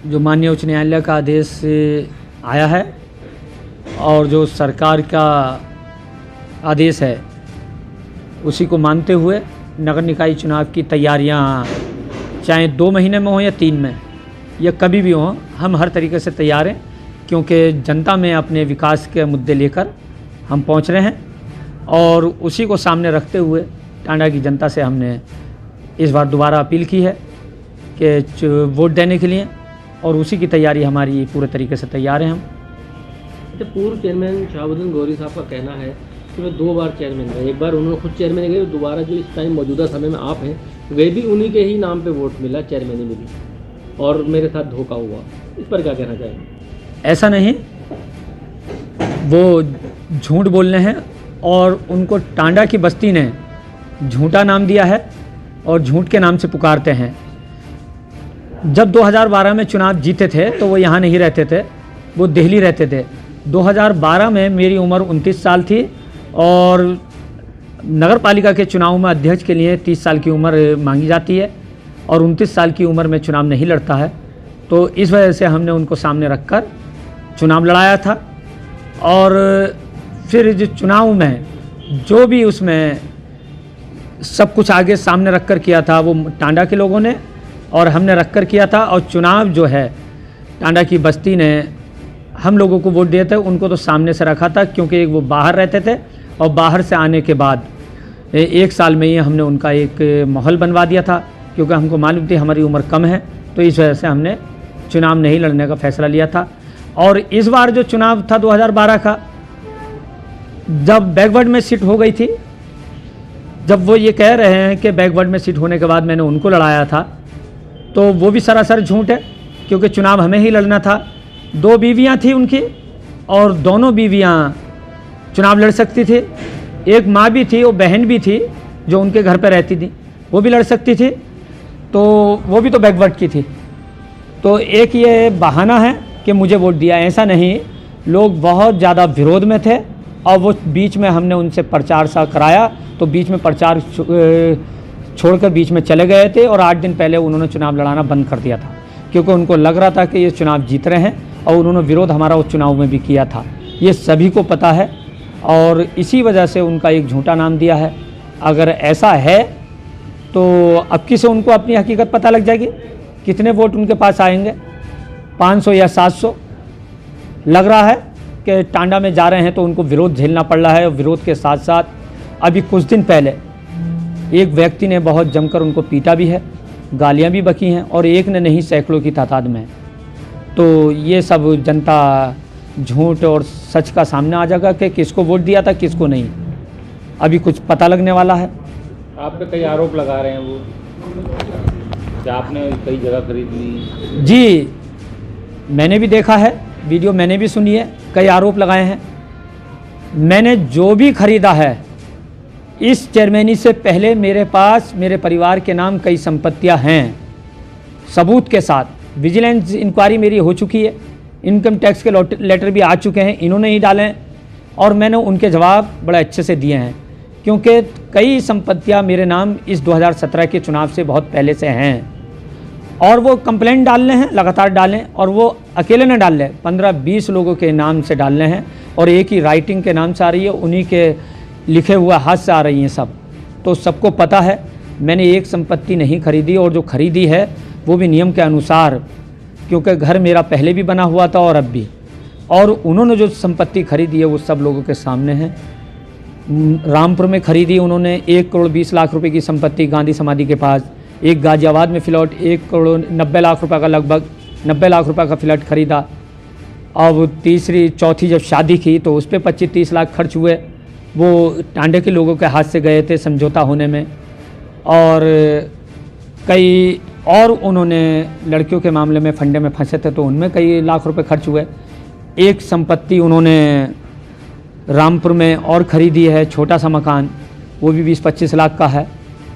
जो माननीय उच्च न्यायालय का आदेश आया है और जो सरकार का आदेश है उसी को मानते हुए नगर निकाय चुनाव की तैयारियां चाहे 2 महीने में हो या 3 में या कभी भी हो, हम हर तरीके से तैयार हैं, क्योंकि जनता में अपने विकास के मुद्दे लेकर हम पहुंच रहे हैं और उसी को सामने रखते हुए टांडा की जनता से हमने इस बार दोबारा अपील की है कि वोट देने के लिए, और उसी की तैयारी हमारी पूरे तरीके से तैयार हैं हम। पूर्व चेयरमैन शहाबुद्दीन गौरी साहब का कहना है कि वे 2 बार चेयरमैन रहे, एक बार उन्होंने खुद चेयरमैन गए, दोबारा जो इस टाइम मौजूदा समय में आप हैं वे भी उन्हीं के ही नाम पे वोट मिला, चेयरमैन मिली और मेरे साथ धोखा हुआ, इस पर क्या कहना चाहेंगे? ऐसा नहीं, वो झूठ बोल रहे हैं और उनको टांडा की बस्ती ने झूठा नाम दिया है और झूठ के नाम से पुकारते हैं। जब 2012 में चुनाव जीते थे तो वो यहाँ नहीं रहते थे, वो दिल्ली रहते थे। 2012 में मेरी उम्र 29 साल थी और नगर पालिका के चुनाव में अध्यक्ष के लिए 30 साल की उम्र मांगी जाती है और 29 साल की उम्र में चुनाव नहीं लड़ता है, तो इस वजह से हमने उनको सामने रखकर चुनाव लड़ाया था। और फिर जो चुनाव में जो भी उसमें सब कुछ आगे सामने रखकर किया था वो टांडा के लोगों ने और हमने रखकर किया था। और चुनाव जो है टांडा की बस्ती ने हम लोगों को वोट दिए थे, उनको तो सामने से रखा था, क्योंकि वो बाहर रहते थे और बाहर से आने के बाद 1 साल में ही हमने उनका एक माहौल बनवा दिया था, क्योंकि हमको मालूम थी हमारी उम्र कम है, तो इस वजह से हमने चुनाव नहीं लड़ने का फैसला लिया था। और इस बार जो चुनाव था 2012 का, जब बैकवर्ड में सीट हो गई थी, जब वो ये कह रहे हैं कि बैकवर्ड में सीट होने के बाद मैंने उनको लड़ाया था, तो वो भी सरासर झूठ है, क्योंकि चुनाव हमें ही लड़ना था। 2 बीवियां थी उनकी और दोनों बीवियां चुनाव लड़ सकती थी। एक माँ भी थी, वो बहन भी थी जो उनके घर पर रहती थी, वो भी लड़ सकती थी, तो वो भी तो बैकवर्ड की थी। तो एक ये बहाना है कि मुझे वोट दिया, ऐसा नहीं। लोग बहुत ज़्यादा विरोध में थे और वो बीच में हमने उनसे प्रचार सा कराया, तो बीच में प्रचार छोड़कर बीच में चले गए थे और 8 दिन पहले उन्होंने चुनाव लड़ाना बंद कर दिया था, क्योंकि उनको लग रहा था कि ये चुनाव जीत रहे हैं और उन्होंने विरोध हमारा उस चुनाव में भी किया था। ये सभी को पता है और इसी वजह से उनका एक झूठा नाम दिया है। अगर ऐसा है तो अब किसे उनको अपनी हकीकत पता लग जाएगी, कितने वोट उनके पास आएंगे, 500 या 700। लग रहा है कि टांडा में जा रहे हैं तो उनको विरोध झेलना पड़ रहा है। और विरोध के साथ साथ अभी कुछ दिन पहले एक व्यक्ति ने बहुत जमकर उनको पीटा भी है, गालियां भी बकी हैं, और एक ने नहीं सैकड़ों की तादाद में। तो ये सब जनता झूठ और सच का सामने आ जाएगा कि किसको वोट दिया था किसको नहीं, अभी कुछ पता लगने वाला है। आप पे कई आरोप लगा रहे हैं वो कि आपने कई जगह खरीद ली। जी, मैंने भी देखा है, वीडियो मैंने भी सुनी है, कई आरोप लगाए हैं। मैंने जो भी खरीदा है, इस चेयरमैनी से पहले मेरे पास मेरे परिवार के नाम कई संपत्तियां हैं सबूत के साथ। विजिलेंस इंक्वायरी मेरी हो चुकी है, इनकम टैक्स के लेटर भी आ चुके हैं, इन्होंने ही डाले हैं और मैंने उनके जवाब बड़े अच्छे से दिए हैं, क्योंकि कई संपत्तियां मेरे नाम इस 2017 के चुनाव से बहुत पहले से हैं। और वो कंप्लेंट डालने हैं, लगातार डालें, और वो अकेले न डाल लें, 15-20 लोगों के नाम से डालने हैं और एक ही राइटिंग के नाम से आ रही है, उन्हीं के लिखे हुआ हाथ से आ रही हैं सब। तो सबको पता है मैंने एक संपत्ति नहीं खरीदी, और जो खरीदी है वो भी नियम के अनुसार, क्योंकि घर मेरा पहले भी बना हुआ था और अब भी। और उन्होंने जो संपत्ति खरीदी है वो सब लोगों के सामने है। रामपुर में खरीदी उन्होंने 1 करोड़ 20 लाख रुपए की संपत्ति गांधी समाधि के पास। एक गाजियाबाद में फ्लैट 1 करोड़ 90 लाख रुपए का, लगभग 90 लाख रुपए का फ्लैट खरीदा। अब चौथी जब शादी की तो उस पर 25-30 लाख खर्च हुए, वो टांडे के लोगों के हाथ से गए थे समझौता होने में। और कई और उन्होंने लड़कियों के मामले में फंडे में फंसे थे, तो उनमें कई लाख रुपए खर्च हुए। एक संपत्ति उन्होंने रामपुर में और ख़रीदी है, छोटा सा मकान, वो भी 20-25 लाख का है।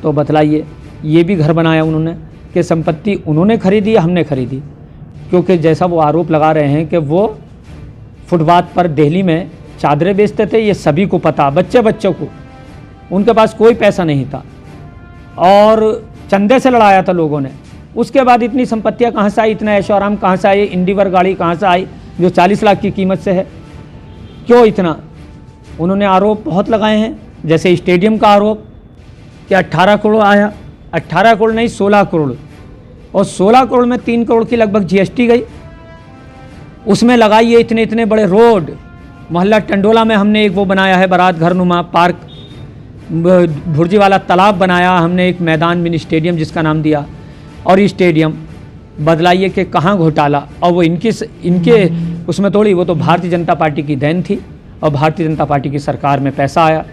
तो बतलाइए, ये भी घर बनाया उन्होंने कि संपत्ति उन्होंने खरीदी या हमने खरीदी? क्योंकि जैसा वो आरोप लगा रहे हैं कि वो फुटपाथ पर दिल्ली में चादरें बेचते थे, ये सभी को पता, बच्चों को। उनके पास कोई पैसा नहीं था और चंदे से लड़ाया था लोगों ने। उसके बाद इतनी संपत्तियां कहाँ से आई, इतना ऐशो आराम कहाँ से आई, इंडिवर गाड़ी कहाँ से आई जो 40 लाख की कीमत से है, क्यों इतना? उन्होंने आरोप बहुत लगाए हैं, जैसे स्टेडियम का आरोप कि 18 करोड़ आया, 18 करोड़ नहीं 16 करोड़, और 16 करोड़ में 3 करोड़ की लगभग जीएसटी गई। उसमें लगाइए इतने इतने बड़े रोड, मोहल्ला टंडोला में हमने एक वो बनाया है बारात घर नुमा पार्क, भुर्जी वाला तालाब बनाया हमने, एक मैदान मिनी स्टेडियम जिसका नाम दिया, और ये स्टेडियम बदलाइए कि कहाँ घोटाला, और वो इनके उसमें थोड़ी, वो तो भारतीय जनता पार्टी की देन थी, और भारतीय जनता पार्टी की सरकार में पैसा आया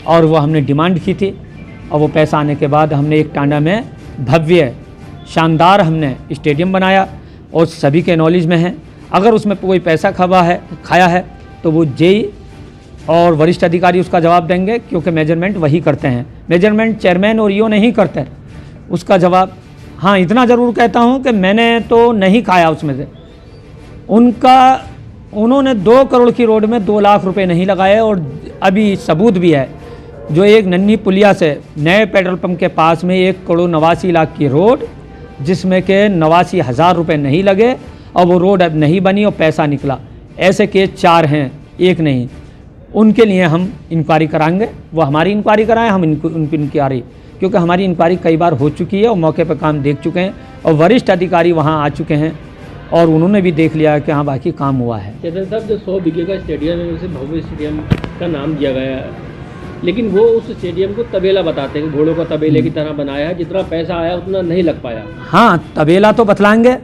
और वो हमने डिमांड की थी, और वो पैसा आने के बाद हमने एक टांडा में भव्य शानदार हमने स्टेडियम बनाया, और सभी के नॉलेज में है। अगर उसमें कोई पैसा खाया है तो वो जेई और वरिष्ठ अधिकारी उसका जवाब देंगे, क्योंकि मेजरमेंट वही करते हैं, मेजरमेंट चेयरमैन और ईओ नहीं करते। उसका जवाब, हाँ इतना ज़रूर कहता हूँ कि मैंने तो नहीं खाया उसमें से। उन्होंने 2 करोड़ की रोड में 2 लाख रुपए नहीं लगाए, और अभी सबूत भी है, जो एक नन्ही पुलिया से नए पेट्रोल पंप के पास में 1 करोड़ 89 लाख की रोड, जिसमें के 89,000 रुपये नहीं लगे, और वो रोड अब नहीं बनी और पैसा निकला। ऐसे केस 4 हैं, एक नहीं। उनके लिए हम इंक्वायरी कराएंगे, वो हमारी इंक्वायरी कराएं, हम उनकी इंक्वायरी, क्योंकि हमारी इंक्वायरी कई बार हो चुकी है और मौके पर काम देख चुके हैं, और वरिष्ठ अधिकारी वहाँ आ चुके हैं और उन्होंने भी देख लिया कि हाँ बाकी काम हुआ है। चेतन साहब, जो 100 बीघे का स्टेडियम है उसे भव्य स्टेडियम का नाम दिया गया है, लेकिन वो उस स्टेडियम को तबेला बताते हैं, घोड़ों का तबेले की तरह बनाया है, जितना पैसा आया उतना नहीं लग पाया। हाँ तबेला तो बतलाएंगे,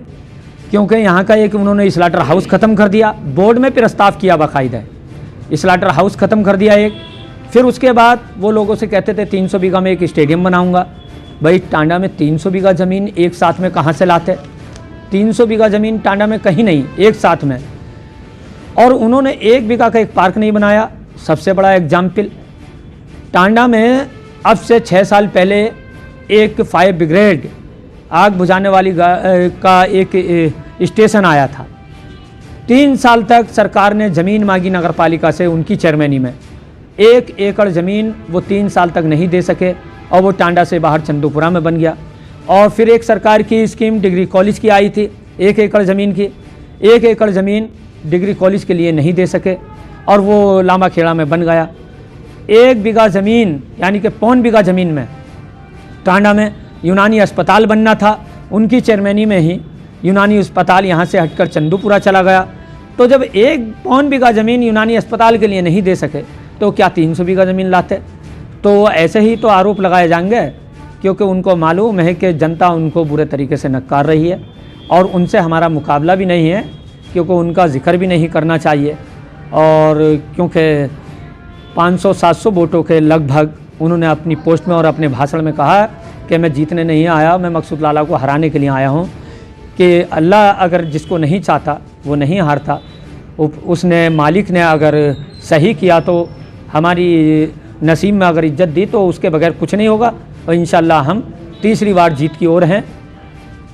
क्योंकि यहाँ का एक उन्होंने स्लाटर हाउस ख़त्म कर दिया, बोर्ड में प्रस्ताव किया बाकायदा, स्लाटर हाउस ख़त्म कर दिया एक। फिर उसके बाद वो लोगों से कहते थे 300 बीघा में एक स्टेडियम बनाऊंगा। भाई टांडा में 300 बीघा ज़मीन एक साथ में कहाँ से लाते? 300 बीघा ज़मीन टांडा में कहीं नहीं, एक साथ में। और उन्होंने 1 बीघा का एक पार्क नहीं बनाया। सबसे बड़ा एग्जाम्पल, टांडा में अब से 6 साल पहले एक फायर ब्रिगेड आग बुझाने वाली का एक स्टेशन आया था। 3 साल तक सरकार ने ज़मीन मांगी नगर पालिका से, उनकी चेयरमैनी में 1 एकड़ ज़मीन वो 3 साल तक नहीं दे सके, और वो टांडा से बाहर चंदूपुरा में बन गया। और फिर एक सरकार की स्कीम डिग्री कॉलेज की आई थी, 1 एकड़ ज़मीन की, 1 एकड़ ज़मीन डिग्री कॉलेज के लिए नहीं दे सके, और वो लामा खेड़ा में बन गया। 1 बीघा ज़मीन यानी कि 1.25 बीघा ज़मीन में टांडा में यूनानी अस्पताल बनना था, उनकी चेयरमैनी में ही यूनानी अस्पताल यहाँ से हटकर चंदूपुरा चला गया। तो जब 1.25 बीघा ज़मीन यूनानी अस्पताल के लिए नहीं दे सके तो क्या 300 बीघा ज़मीन लाते? तो ऐसे ही तो आरोप लगाए जाएंगे, क्योंकि उनको मालूम है कि जनता उनको बुरे तरीके से नकार रही है, और उनसे हमारा मुकाबला भी नहीं है, क्योंकि उनका जिक्र भी नहीं करना चाहिए। और क्योंकि 500-700 वोटों के लगभग उन्होंने अपनी पोस्ट में और अपने भाषण में कहा कि मैं जीतने नहीं आया, मैं मकसूद लाला को हराने के लिए आया हूँ, कि अल्लाह अगर जिसको नहीं चाहता वो नहीं हारता, उसने मालिक ने अगर सही किया तो हमारी नसीब में अगर इज्जत दी तो उसके बगैर कुछ नहीं होगा। और इंशाल्लाह हम तीसरी बार जीत की ओर हैं,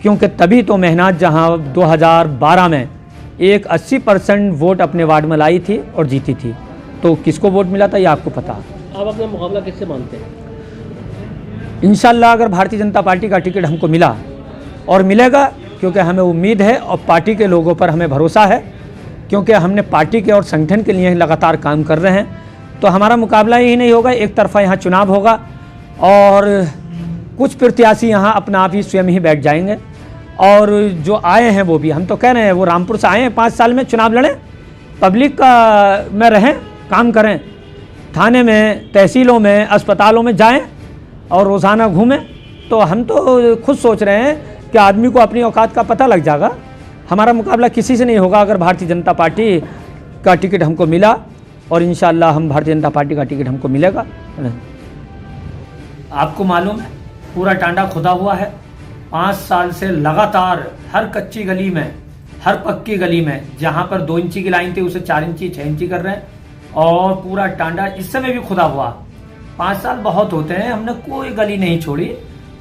क्योंकि तभी तो मेहनत जहां 2012 में एक 80% वोट अपने वार्ड में लाई थी और जीती थी, तो किसको वोट मिला था ये आपको पता। आप अपना मुकाबला किससे मानते हैं? इंशाल्लाह अगर भारतीय जनता पार्टी का टिकट हमको मिला, और मिलेगा, क्योंकि हमें उम्मीद है और पार्टी के लोगों पर हमें भरोसा है, क्योंकि हमने पार्टी के और संगठन के लिए लगातार काम कर रहे हैं, तो हमारा मुकाबला ही नहीं होगा, एक तरफा यहाँ चुनाव होगा, और कुछ प्रत्याशी यहाँ अपना आप ही स्वयं ही बैठ जाएंगे, और जो आए हैं वो भी, हम तो कह रहे हैं वो रामपुर से आए हैं, 5 साल में चुनाव लड़ें, पब्लिक का में रहें, काम करें, थाने में, तहसीलों में, अस्पतालों में जाएं और रोज़ाना घूमें। तो हम तो खुद सोच रहे हैं कि आदमी को अपनी औकात का पता लग जाएगा। हमारा मुकाबला किसी से नहीं होगा अगर भारतीय जनता पार्टी का टिकट हमको मिला, और इंशाअल्लाह हम भारतीय जनता पार्टी का टिकट हमको मिलेगा। आपको मालूम है पूरा टांडा खुदा हुआ है, 5 साल से लगातार हर कच्ची गली में, हर पक्की गली में, जहाँ पर 2 इंची की लाइन थी उसे 4 इंची 6 इंची कर रहे हैं, और पूरा टांडा इस समय भी खुदा हुआ। 5 साल बहुत होते हैं, हमने कोई गली नहीं छोड़ी।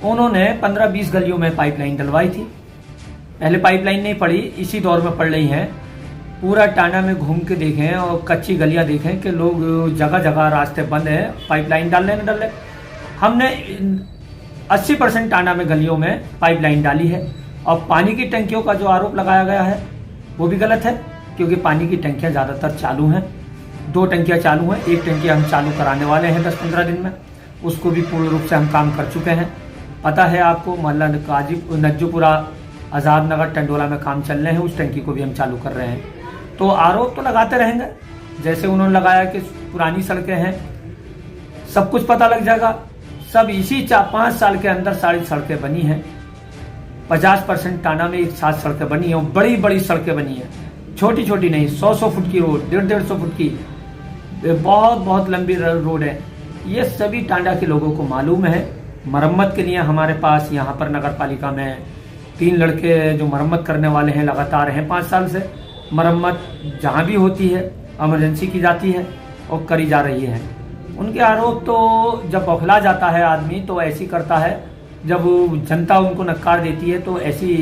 उन्होंने 15-20 गलियों में पाइपलाइन डलवाई थी, पहले पाइपलाइन नहीं पड़ी, इसी दौर में पड़ रही हैं। पूरा टांडा में घूम के देखें और कच्ची गलियां देखें कि लोग जगह जगह रास्ते बंद हैं, पाइपलाइन डालने न डालने। हमने 80% टांडा में गलियों में पाइपलाइन डाली है। और पानी की टंकियों का जो आरोप लगाया गया है वो भी गलत है, क्योंकि पानी की टंकियां ज़्यादातर चालू हैं। 2 टंकियां चालू हैं, 1 टंकी हम चालू कराने वाले हैं 10-15 दिन में, उसको भी पूर्ण रूप से हम काम कर चुके हैं। पता है आपको, मोहल्ला नज्जूपुरा, आज़ाद नगर, टंडोला में काम चल रहे हैं, उस टंकी को भी हम चालू कर रहे हैं। तो आरोप तो लगाते रहेंगे, जैसे उन्होंने लगाया कि पुरानी सड़कें हैं, सब कुछ पता लग जाएगा। सब इसी 4-5 साल के अंदर सारी सड़कें बनी हैं। 50% टांडा में एक साथ सड़कें बनी हैं, और बड़ी बड़ी सड़कें बनी हैं, छोटी छोटी नहीं, 100-100 फुट की रोड, 150-150 फुट की, बहुत बहुत लंबी रोड है। ये सभी टांडा के लोगों को मालूम है। मरम्मत के लिए हमारे पास यहाँ पर नगर पालिका में 3 लड़के जो मरम्मत करने वाले हैं, लगातार हैं 5 साल से। मरम्मत जहाँ भी होती है इमरजेंसी की जाती है और करी जा रही है। उनके आरोप तो जब बौखला जाता है आदमी तो ऐसी करता है, जब जनता उनको नकार देती है तो ऐसी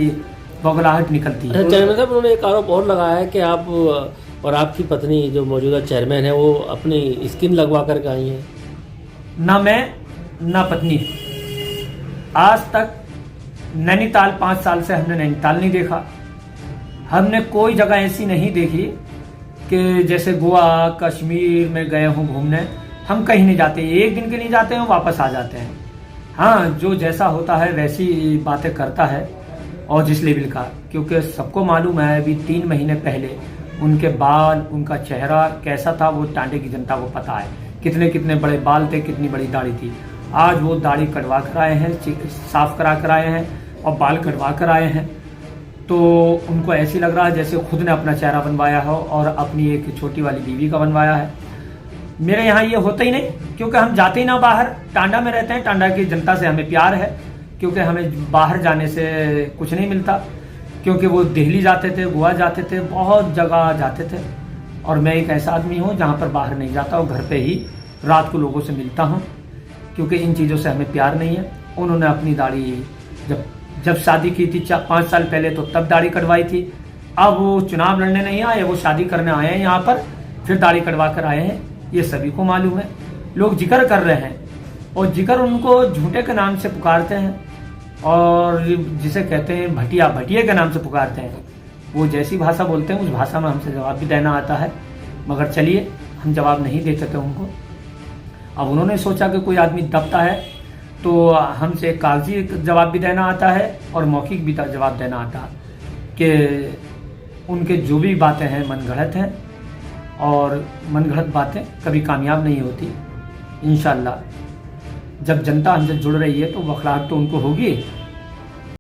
बौखलाहट निकलती है। चेयरमैन साहब, उन्होंने एक आरोप और लगाया है कि आप और आपकी पत्नी जो मौजूदा चेयरमैन है वो अपनी स्किन लगवा करके आई हैं। ना मैं ना पत्नी आज तक नैनीताल, 5 साल से हमने नैनीताल नहीं देखा। हमने कोई जगह ऐसी नहीं देखी कि जैसे गोवा, कश्मीर में गए हों घूमने, हम कहीं नहीं जाते, 1 दिन के लिए जाते हैं, वापस आ जाते हैं। हाँ, जो जैसा होता है वैसी बातें करता है, और जिस लेवल का, क्योंकि सबको मालूम है अभी 3 महीने पहले उनके बाल, उनका चेहरा कैसा था वो टांडे की जनता को पता है। कितने कितने बड़े बाल थे, कितनी बड़ी दाढ़ी थी। आज वो दाढ़ी कटवा कर आए हैं, साफ करा कर आए हैं और बाल कटवा कर आए हैं, तो उनको ऐसे लग रहा है जैसे खुद ने अपना चेहरा बनवाया हो और अपनी एक छोटी वाली बीवी का बनवाया है। मेरे यहाँ ये होता ही नहीं, क्योंकि हम जाते ही ना बाहर, टांडा में रहते हैं। टांडा की जनता से हमें प्यार है, क्योंकि हमें बाहर जाने से कुछ नहीं मिलता, क्योंकि वो दिल्ली जाते थे, गोवा जाते थे, बहुत जगह जाते थे। और मैं एक ऐसा आदमी हूँ जहाँ पर बाहर नहीं जाता हूँ, घर पे ही रात को लोगों से मिलता हूँ, क्योंकि इन चीज़ों से हमें प्यार नहीं है। उन्होंने अपनी दाढ़ी जब शादी की थी 5 साल पहले, तो तब दाढ़ी कटवाई थी। अब वो चुनाव लड़ने नहीं आए, वो शादी करने आए हैं यहाँ पर, फिर दाढ़ी कटवा कर आए हैं। ये सभी को मालूम है। लोग जिक्र कर रहे हैं, और जिक्र उनको झूठे के नाम से पुकारते हैं, और जिसे कहते हैं भटिया के नाम से पुकारते हैं। वो जैसी भाषा बोलते हैं उस भाषा में हमसे जवाब भी देना आता है, मगर चलिए, हम जवाब नहीं देते थे उनको। अब उन्होंने सोचा कि कोई आदमी दबता है तो हमसे कागजी जवाब भी देना आता है और मौखिक भी जवाब देना आता है, कि उनके जो भी बातें हैं मनगढ़ंत हैं, और मनगढ़ंत बातें कभी कामयाब नहीं होती। इंशाल्लाह जब जनता हमसे जुड़ रही है तो बखलाहट तो उनको होगी,